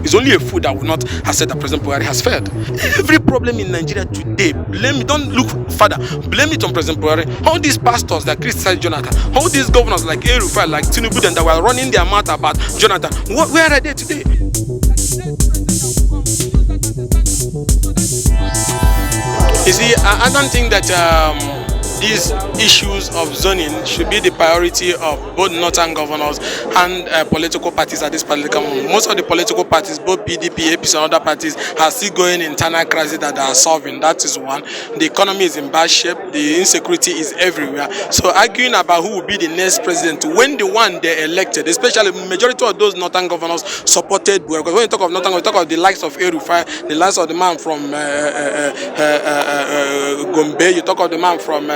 It's only a fool that will not have said that President Buhari has failed. Every problem in Nigeria today, don't look further, blame it on President Buhari. All these pastors that criticize Jonathan, all these governors like El-Rufai, like Tinubu, that were running their mouth about Jonathan, where are they today? You see, I don't think that these issues of zoning should be the priority of both northern governors and political parties at this political moment. Most of the political parties, both PDP, APC and other parties, are still going internal crisis that they are solving. That is one. The economy is in bad shape. The insecurity is everywhere. So arguing about who will be the next president when the one they elected, especially the majority of those northern governors supported Buhari. Because when you talk of northern, we talk of the likes of El-Rufai, the likes of the man from Gombe, you talk of the man from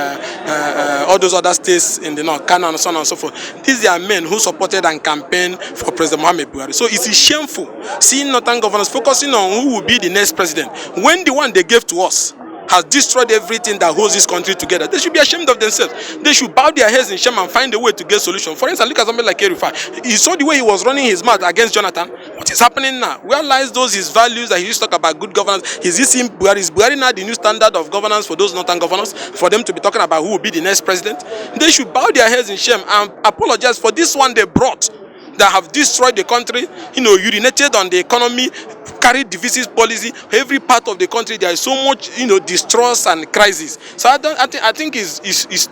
all those other states in the north, Kano and so on and so forth. These are men who supported and campaigned for President Muhammad Buhari. So it is shameful seeing northern governors focusing on who will be the next president when the one they gave to us has destroyed everything that holds this country together. They should be ashamed of themselves. They should bow their heads in shame and find a way to get solution. For instance, look at somebody like El-Rufai. You saw the way he was running his mouth against Jonathan. What is happening now? Where lies those his values that he used to talk about good governance? Is Buhari now the new standard of governance for those northern governors? For them to be talking about who will be the next president? They should bow their heads in shame and apologize for this one they brought that have destroyed the country, urinated on the economy, carried divisive policy. Every part of the country there is so much, distrust and crisis. So I think is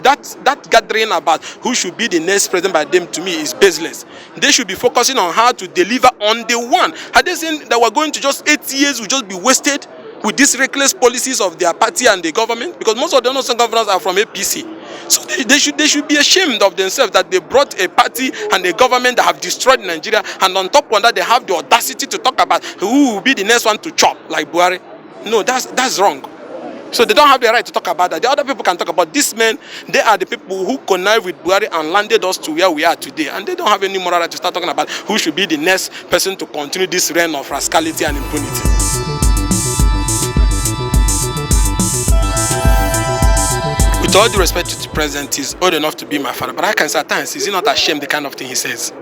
that gathering about who should be the next president by them, to me, is baseless. They should be focusing on how to deliver on the one. Are they saying that we're going to just 8 years will just be wasted with these reckless policies of their party and the government? Because most of the northern governors are from APC. So they should be ashamed of themselves that they brought a party and a government that have destroyed Nigeria, and on top of that they have the audacity to talk about who will be the next one to chop, like Buhari. No, that's wrong. So they don't have the right to talk about that. The other people can talk about these men. They are the people who connived with Buhari and landed us to where we are today, and they don't have any moral right to start talking about who should be the next person to continue this reign of rascality and impunity. With all due respect to the president, he's old enough to be my father, but I can say at times, is he not ashamed the kind of thing he says?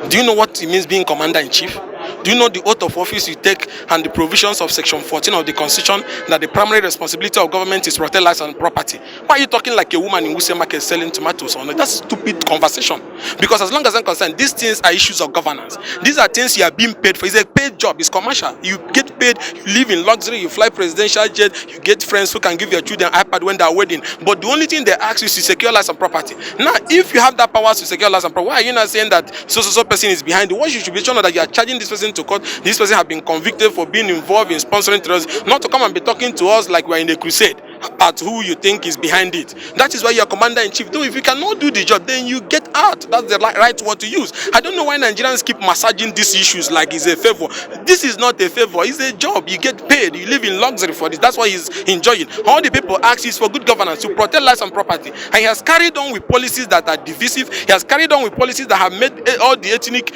Do you know what it means being commander-in-chief? Do you know the oath of office you take and the provisions of section 14 of the constitution that the primary responsibility of government is to protect lives and property? Why are you talking like a woman in Wuse Market selling tomatoes? That's a stupid conversation. Because as long as I'm concerned, these things are issues of governance. These are things you are being paid for. It's a paid job. It's commercial. You get paid. You live in luxury. You fly presidential jet. You get friends who can give your children iPad when they are wedding. But the only thing they ask you is to secure lives and property. Now, if you have that power to secure lives and property, why are you not saying that so person is behind it? What you should be sure that you are charging this person to court. This person has been convicted for being involved in sponsoring terrorism, not to come and be talking to us like we're in a crusade about who you think is behind it. That is why you're commander-in-chief. Though if you cannot do the job, then you get out. That's the right word to use. I don't know why Nigerians keep massaging these issues like it's a favor. This is not a favor. It's a job. You get paid. You live in luxury for this. That's why he's enjoying. All the people ask is for good governance, to protect lives and property. And he has carried on with policies that are divisive. He has carried on with policies that have made all the ethnic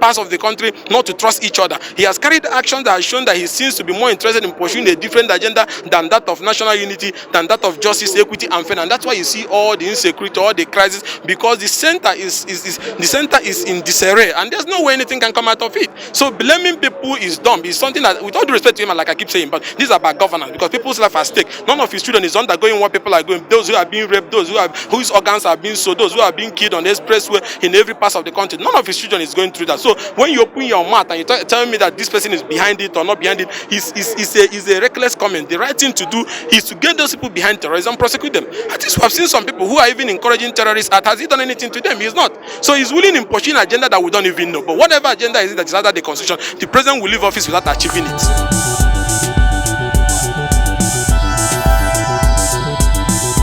parts of the country not to trust each other. He has carried actions that have shown that he seems to be more interested in pursuing a different agenda than that of national unity, than that of justice, equity, and fairness. And that's why you see all the insecurity, all the crisis, because the center is in disarray, and there's no way anything can come out of it. So blaming people is dumb. It's something that, with all due respect to him, like I keep saying, but this is about governance, because people's life at stake. None of his children is undergoing what people are going. Those who are being raped, those whose organs are being sold, those who are being killed on the expressway in every part of the country. None of his children is going through that. So when you open your mouth and you tell me that this person is behind it or not behind it, is a reckless comment. The right thing to do is to get those people behind terrorism and prosecute them. At least we have seen some people who are even encouraging terrorists. Has he done anything to them? He's not. So he's willing in pursuing an agenda that we don't even know. But whatever agenda is it that is under the constitution, the president will leave office without achieving it.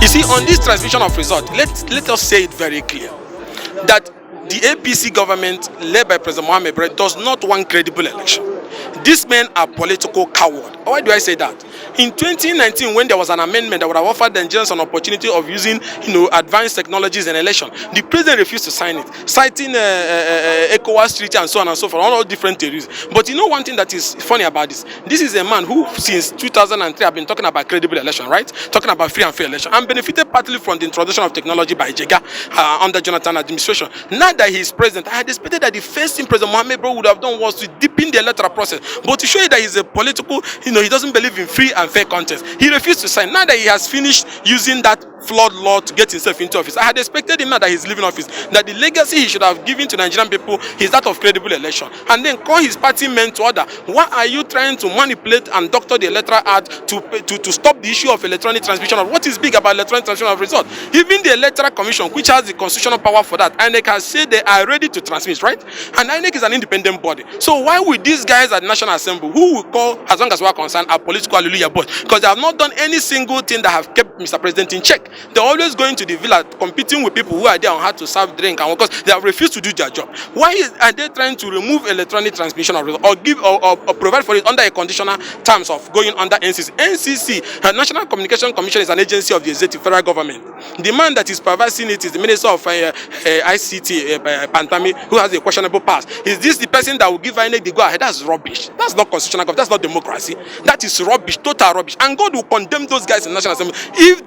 You see, on this transmission of result, let us say it very clear that the APC government led by President Muhammad Buhari does not want credible election. These men are political cowards. Why do I say that? In 2019, when there was an amendment that would have offered the Nigerians an opportunity of using, advanced technologies in election, the president refused to sign it, citing ECOWAS treaty and so on and so forth, all different theories. But one thing that is funny about this is a man who, since 2003, have been talking about credible election, right? Talking about free and fair election, and benefited partly from the introduction of technology by Jega under Jonathan administration. Now that he is president, I had expected that the first thing President Muhammad Buhari would have done was to deepen the electoral process. But to show you that he's a political, he doesn't believe in free and fair contest. He refused to sign. Now that he has finished using that flawed law to get himself into office, I had expected him now that he's leaving office, that the legacy he should have given to Nigerian people is that of credible election, and then call his party men to order. Why are you trying to manipulate and doctor the electoral act to stop the issue of electronic transmission of what is big about electronic transmission of results? Even the Electoral Commission, which has the constitutional power for that, INEC has said they are ready to transmit, right? And INEC is an independent body. So why would these guys at the National Assembly, who we call, as long as we are concerned, are political hallelujah boys, because they have not done any single thing that have kept Mr. President in check. They're always going to the villa, competing with people who are there on how to serve drink, and because they have refused to do their job. Why are they trying to remove electronic transmission of results, or give or provide for it under a conditional terms of going under NCC? NCC, National Communication Commission, is an agency of the executive federal government. The man that is supervising it is the Minister of ICT, Pantami, who has a questionable past. Is this the person that will give INEC the go-ahead? That's rubbish. That's not constitutional government. That's not democracy. That is rubbish, total rubbish. And God will condemn those guys in the National Assembly if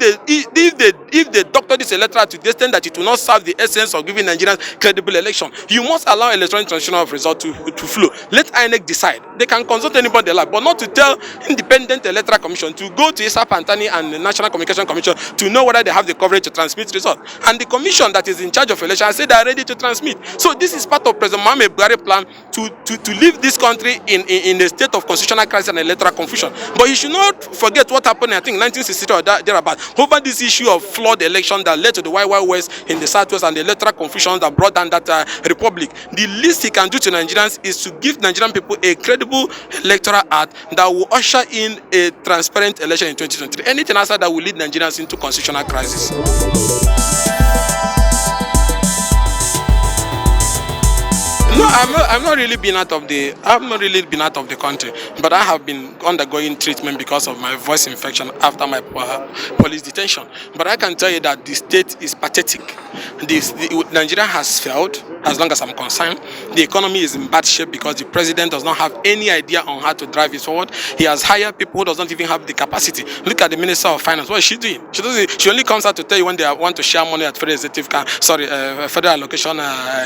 they doctor this electoral to the extent that it will not serve the essence of giving Nigerians credible election. You must allow electronic transmission of result to flow. Let INEC decide. They can consult anybody they like, but not to tell independent electoral commission to go to Issa Pantani and the National Communication Commission to know whether they have the coverage to transmit results. And the commission that is in charge of election said they are ready to transmit. So this is part of President Mohamed Buhari plan to leave this country in a state of constitutional crisis and electoral confusion. But you should not forget what happened, I think, 1963 or thereabout, over this issue of flawed election that led to the Wild West in the Southwest and the electoral confusion that brought down that republic. The least he can do to Nigerians is to give Nigerian people a credible electoral act that will usher in a transparent election in 2023. Anything outside that will lead Nigerians into constitutional crisis. No, I'm not really been out of the country, but I have been undergoing treatment because of my voice infection after my police detention. But I can tell you that the state is pathetic. Nigeria has failed, as long as I'm concerned. The economy is in bad shape because the president does not have any idea on how to drive it forward. He has hired people who does not even have the capacity. Look at the Minister of Finance. What is she doing? She only comes out to tell you when they want to share money at Federal Allocation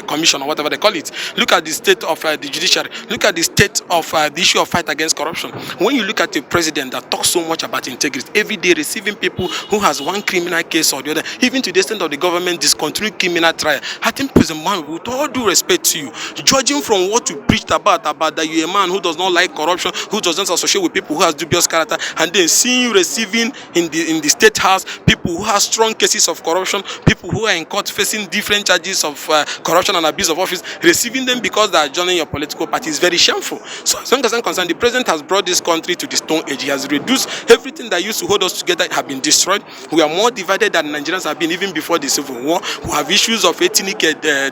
Commission or whatever they call it. Look at the state of the judiciary. Look at the state of the issue of fight against corruption. When you look at a president that talks so much about integrity, every day receiving people who has one criminal case or the other, even to the extent of the government discontinuing criminal trial, I think President Man, with all due respect to you, judging from what you preached about that you're a man who does not like corruption, who doesn't associate with people who has dubious character, and then seeing you receiving in the state house people who have strong cases of corruption, people who are in court facing different charges of corruption and abuse of office, receiving them because they are joining your political party is very shameful. So as long as I'm concerned, the president has brought this country to the stone age. He has reduced everything that used to hold us together have been destroyed. We are more divided than Nigerians have been even before the Civil War. We have issues of ethnic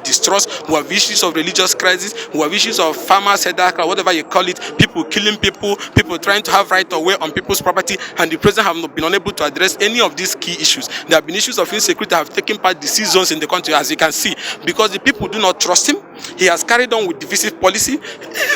distrust. We have issues of religious crisis. We have issues of farmers, whatever you call it, people killing people trying to have right of way on people's property, and the president have not been unable to address any of these key issues. There have been issues of insecurity that have taken part decisions in the country, as you can see, because the people do not trust him. He has carried on with divisive policy.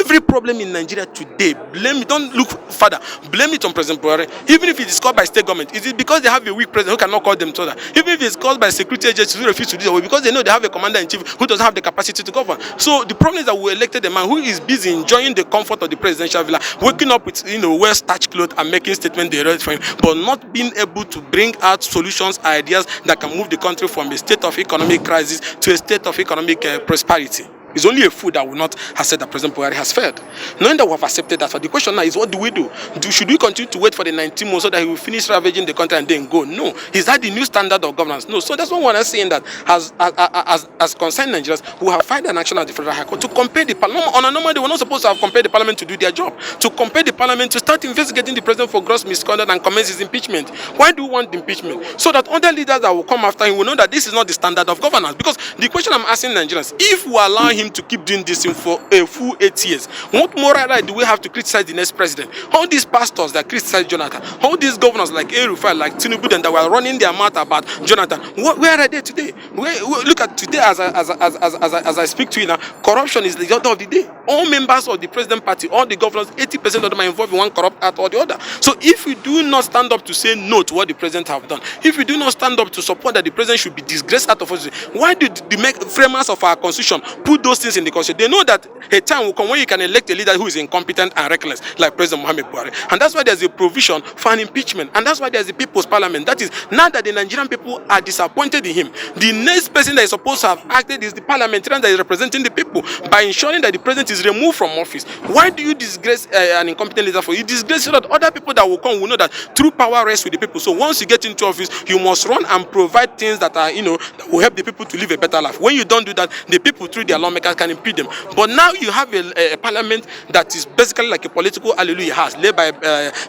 Every problem in Nigeria today, blame it, don't look further, blame it on President Buhari. Even if it is caused by state government, is it because they have a weak president who cannot call them to order? Even if it's caused by security agencies who refuse to do that, because they know they have a commander-in-chief who doesn't have the capacity to govern. So the problem is that we elected a man who is busy enjoying the comfort of the presidential villa, waking up with well-starched clothes and making statements they read for him, but not being able to bring out solutions, ideas that can move the country from a state of economic crisis to a state of economic prosperity. It's only a fool that will not have said that President Buhari has failed. Knowing that we have accepted that, the question now is, what do we do? Should we continue to wait for the 19 months so that he will finish ravaging the country and then go? No. Is that the new standard of governance? No. So that's what one is saying, that as concerned Nigerians, who have filed an action at the Federal High Court to compel the parliament. On a normal day, we're not supposed to have compelled the parliament to do their job. To compel the parliament to start investigating the president for gross misconduct and commence his impeachment. Why do we want the impeachment? So that other leaders that will come after him will know that this is not the standard of governance. Because the question I'm asking Nigerians, if we allow him to keep doing this thing for a full 8 years, what moral right do we have to criticize the next president? All these pastors that criticize Jonathan, all these governors like El-Rufai, like Tinubu, that were running their mouth about Jonathan, where are they today? Look at today, as I speak to you now, corruption is the order of the day. All members of the president party, all the governors, 80% of them are involved in one corrupt act or the other. So if we do not stand up to say no to what the president have done, if we do not stand up to support that the president should be disgraced out of office, why did the framers of our constitution put those things in the constitution. They know that a time will come when you can elect a leader who is incompetent and reckless, like President Muhammad Buhari. And that's why there's a provision for an impeachment. And that's why there's the People's Parliament. That is, now that the Nigerian people are disappointed in him, the next person that is supposed to have acted is the parliamentarian that is representing the people by ensuring that the president is removed from office. Why do you disgrace an incompetent leader for? You disgrace so that other people that will come will know that true power rests with the people. So once you get into office, you must run and provide things that are, that will help the people to live a better life. When you don't do that, the people through their lawmakers can impeach them. But now you have a parliament that is basically like a political hallelujah house led by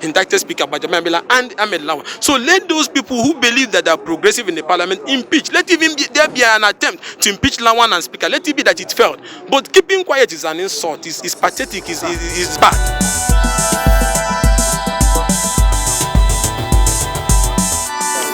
indicted Speaker Benjamin Mela and Ahmed Lawan. So let those people who believe that they are progressive in the parliament impeach. Let even there be an attempt to impeach Lawan and Speaker. Let it be that it failed. But keeping quiet is an insult. It's pathetic. It's bad.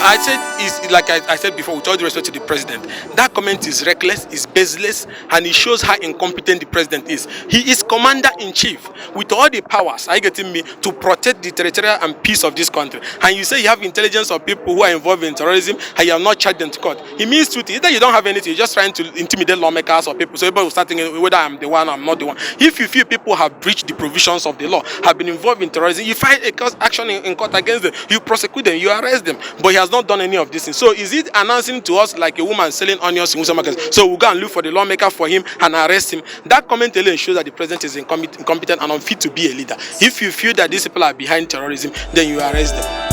I said, like I said before, with all due respect to the president, that comment is reckless, is baseless, and it shows how incompetent the president is. He is commander-in-chief with all the powers, are you getting me, to protect the territorial and peace of this country. And you say you have intelligence of people who are involved in terrorism and you have not charged them to court. It means two things. Either you don't have anything, you're just trying to intimidate lawmakers or people. So people will start thinking whether I'm the one or I'm not the one. If you feel people have breached the provisions of the law, have been involved in terrorism, you file a cause action in court against them, you prosecute them, you arrest them. But he has not done any of these things. So is it announcing to us like a woman selling onions in Wuse market? So we'll go and look for the lawmaker for him and arrest him. That comment alone shows that the president is incompetent and unfit to be a leader. If you feel that these people are behind terrorism, then you arrest them.